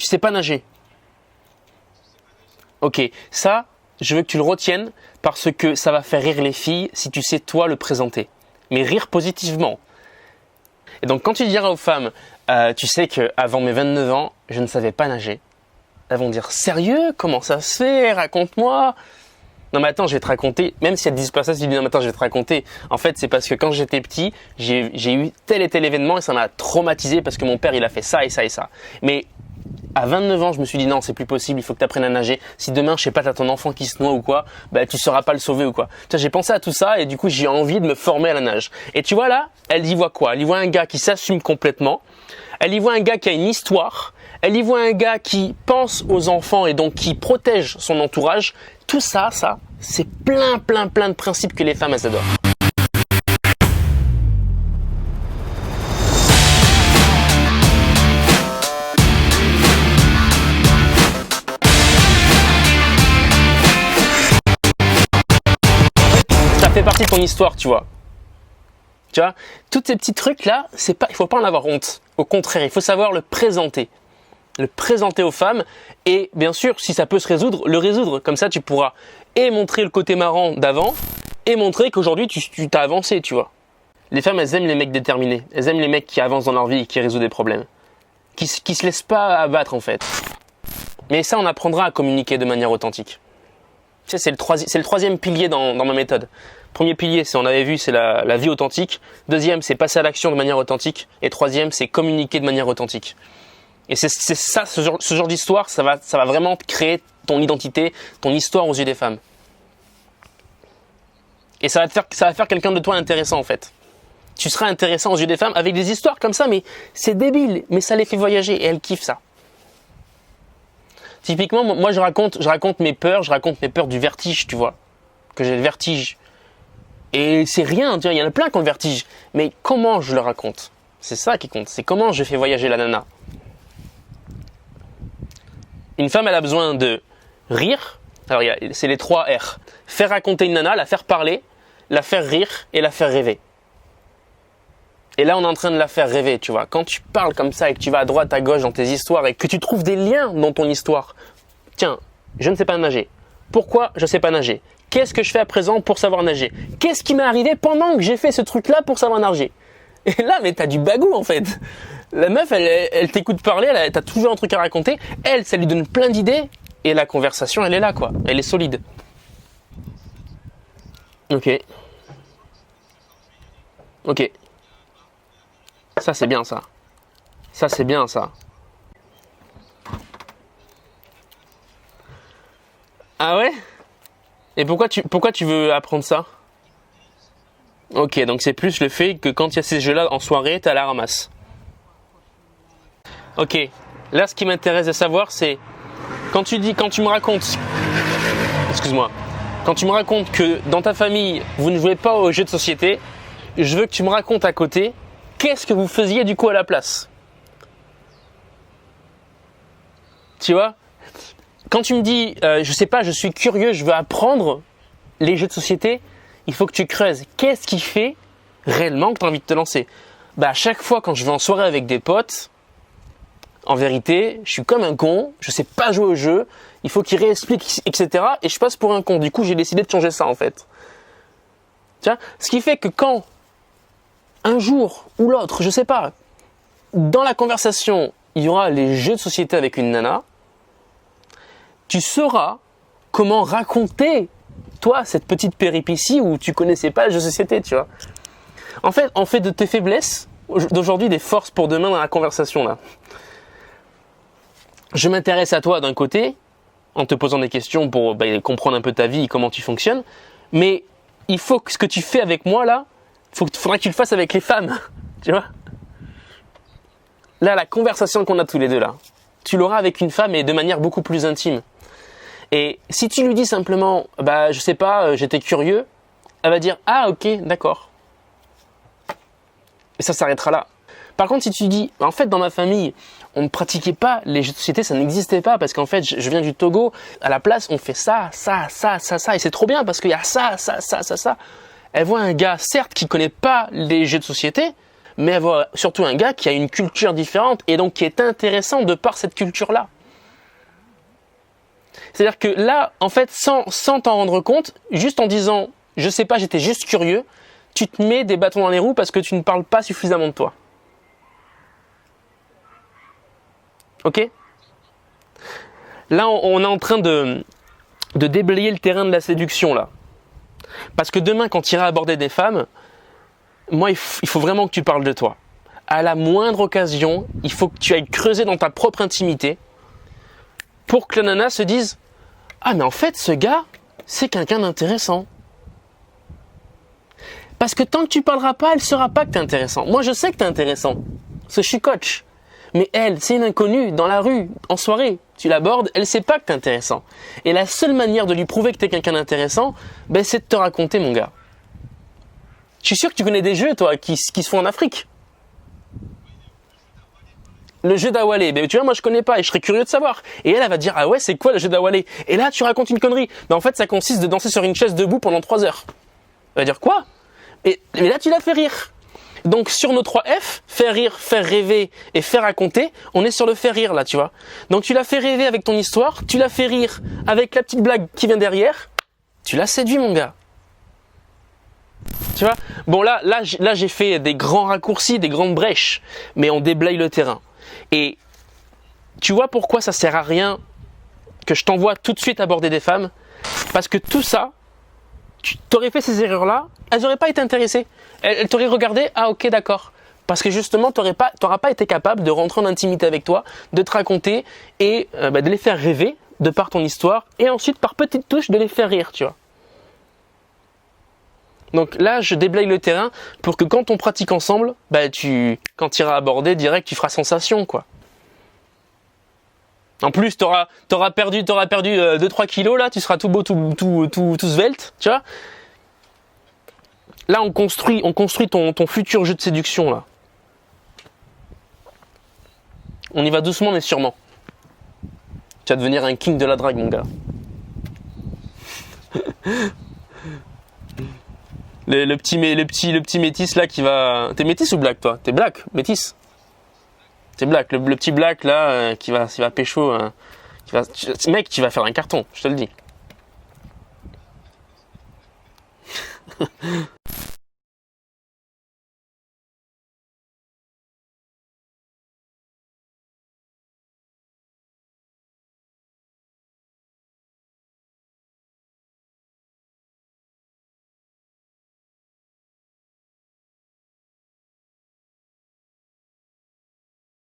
Tu sais pas nager. Ok, ça, je veux que tu le retiennes parce que ça va faire rire les filles si tu sais toi le présenter. Mais rire positivement. Et donc quand tu diras aux femmes, tu sais qu'avant mes 29 ans, je ne savais pas nager. Elles vont dire, sérieux? Comment ça se fait? Raconte-moi. Non mais attends, je vais te raconter. Même si elles ne disent pas ça, tu dis non mais attends, je vais te raconter. En fait, c'est parce que quand j'étais petit, j'ai eu tel et tel événement et ça m'a traumatisé parce que mon père, il a fait ça et ça et ça. Mais à 29 ans, je me suis dit non, c'est plus possible, il faut que tu apprennes à nager. Si demain, je sais pas, t'as ton enfant qui se noie ou quoi, bah tu sauras pas le sauver ou quoi. Tu vois, j'ai pensé à tout ça et du coup, j'ai envie de me former à la nage. Et tu vois là, elle y voit quoi? Elle y voit un gars qui s'assume complètement. Elle y voit un gars qui a une histoire. Elle y voit un gars qui pense aux enfants et donc qui protège son entourage. Tout ça, c'est plein de principes que les femmes, elles adorent. Ça fait partie de ton histoire, tu vois. Tu vois, tous ces petits trucs-là, il faut pas en avoir honte. Au contraire, il faut savoir le présenter aux femmes et bien sûr, si ça peut se résoudre, le résoudre. Comme ça, tu pourras et montrer le côté marrant d'avant et montrer qu'aujourd'hui, tu t'as avancé, tu vois. Les femmes, elles aiment les mecs déterminés. Elles aiment les mecs qui avancent dans leur vie et qui résout des problèmes. Qui se laissent pas abattre, en fait. Mais ça, on apprendra à communiquer de manière authentique. Tu sais, c'est le troisième pilier dans ma méthode. Premier pilier, on avait vu, c'est la vie authentique. Deuxième, c'est passer à l'action de manière authentique. Et troisième, c'est communiquer de manière authentique. Et c'est ça, ce genre d'histoire, ça va vraiment créer ton identité, ton histoire aux yeux des femmes. Et ça va faire quelqu'un de toi intéressant en fait. Tu seras intéressant aux yeux des femmes avec des histoires comme ça, mais c'est débile, mais ça les fait voyager et elles kiffent ça. Typiquement, moi je raconte mes peurs, du vertige, tu vois, que j'ai le vertige. Et c'est rien, il y en a plein qui ont le vertige, mais comment je le raconte? C'est ça qui compte, c'est comment je fais voyager la nana. Une femme, elle a besoin de rire. Alors, c'est les 3 R. Faire raconter une nana, la faire parler, la faire rire et la faire rêver. Et là, on est en train de la faire rêver, tu vois. Quand tu parles comme ça et que tu vas à droite, à gauche dans tes histoires et que tu trouves des liens dans ton histoire. Tiens, je ne sais pas nager. Pourquoi je ne sais pas nager? Qu'est-ce que je fais à présent pour savoir nager? Qu'est-ce qui m'est arrivé pendant que j'ai fait ce truc-là pour savoir nager? Et là, mais t'as du bagou en fait. La meuf, elle t'écoute parler, t'as toujours un truc à raconter. Elle, ça lui donne plein d'idées. Et la conversation, elle est là, quoi. Elle est solide. Ok. Ça, c'est bien, ça. Ça, c'est bien, ça. Ah ouais? Et pourquoi tu veux apprendre ça? Ok, donc c'est plus le fait que quand il y a ces jeux-là en soirée, t'es à la ramasse. Ok, là ce qui m'intéresse de savoir c'est quand tu me racontes que dans ta famille vous ne jouez pas aux jeux de société, je veux que tu me racontes à côté qu'est-ce que vous faisiez du coup à la place. Tu vois? Quand tu me dis je sais pas, je suis curieux, je veux apprendre les jeux de société, il faut que tu creuses. Qu'est-ce qui fait réellement que tu as envie de te lancer? Bah à chaque fois quand je vais en soirée avec des potes, en vérité, je suis comme un con, je sais pas jouer au jeu, il faut qu'ils réexpliquent, etc. Et je passe pour un con. Du coup, j'ai décidé de changer ça en fait. Tu vois? Ce qui fait que quand un jour ou l'autre, je sais pas, dans la conversation, il y aura les jeux de société avec une nana, tu sauras comment raconter toi cette petite péripétie où tu connaissais pas le jeu de société, tu vois. En fait, on fait de tes faiblesses d'aujourd'hui des forces pour demain dans la conversation là. Je m'intéresse à toi d'un côté, en te posant des questions pour comprendre un peu ta vie et comment tu fonctionnes, mais il faut que ce que tu fais avec moi là, faudrait que tu le fasses avec les femmes, tu vois. Là, la conversation qu'on a tous les deux là, tu l'auras avec une femme et de manière beaucoup plus intime. Et si tu lui dis simplement, je sais pas, j'étais curieux, elle va dire, ah ok, d'accord. Et ça s'arrêtera là. Par contre, si tu dis, en fait, dans ma famille, on ne pratiquait pas les jeux de société, ça n'existait pas, parce qu'en fait, je viens du Togo, à la place, on fait ça, et c'est trop bien, parce qu'il y a ça. Elle voit un gars, certes, qui connaît pas les jeux de société, mais elle voit surtout un gars qui a une culture différente, et donc qui est intéressant de par cette culture-là. C'est-à-dire que là, en fait, sans t'en rendre compte, juste en disant « je sais pas, j'étais juste curieux », tu te mets des bâtons dans les roues parce que tu ne parles pas suffisamment de toi. Ok ? Là, on est en train de déblayer le terrain de la séduction, là. Parce que demain, quand tu iras aborder des femmes, moi, il faut vraiment que tu parles de toi. À la moindre occasion, il faut que tu ailles creuser dans ta propre intimité pour que la nana se dise « Ah, mais en fait, ce gars, c'est quelqu'un d'intéressant. » Parce que tant que tu parleras pas, elle ne saura pas que tu es intéressant. Moi, je sais que tu es intéressant, parce que je suis coach. Mais elle, c'est une inconnue, dans la rue, en soirée. Tu l'abordes, elle ne sait pas que tu es intéressant. Et la seule manière de lui prouver que tu es quelqu'un d'intéressant, ben, c'est de te raconter, mon gars. Je suis sûr que tu connais des jeux, toi, qui se font en Afrique. Le jeu d'Awalé, ben, tu vois, moi je connais pas et je serais curieux de savoir. Et elle va dire, ah ouais, c'est quoi le jeu d'Awalé? Et là, tu racontes une connerie. Ben, en fait, ça consiste de danser sur une chaise debout pendant 3 heures. Elle va dire, quoi? Mais là, tu la fais rire. Donc, sur nos 3 F, faire rire, faire rêver et faire raconter, on est sur le faire rire, là, tu vois. Donc, tu la fais rêver avec ton histoire, tu la fais rire avec la petite blague qui vient derrière, tu l'as séduit, mon gars. Tu vois? Bon, là, j'ai fait des grands raccourcis, des grandes brèches, mais on déblaye le terrain. Et tu vois pourquoi ça sert à rien que je t'envoie tout de suite aborder des femmes? Parce que tout ça, tu t'aurais fait ces erreurs-là, elles n'auraient pas été intéressées. Elles t'auraient regardé, ah ok, d'accord. Parce que justement, tu n'auras pas été capable de rentrer en intimité avec toi, de te raconter et de les faire rêver de par ton histoire et ensuite par petites touches de les faire rire, tu vois. Donc là, je déblaye le terrain pour que quand on pratique ensemble, quand tu iras aborder direct, tu feras sensation, quoi. En plus, t'auras perdu 2-3 kilos, là, tu seras tout beau, tout svelte, tu vois. Là, on construit ton futur jeu de séduction, là. On y va doucement, mais sûrement. Tu vas devenir un king de la drague, mon gars. Le petit métis, là, qui va... T'es métis ou black, toi? T'es black, métis? T'es black, le petit black, là, qui va pécho... Mec, tu vas faire un carton, je te le dis.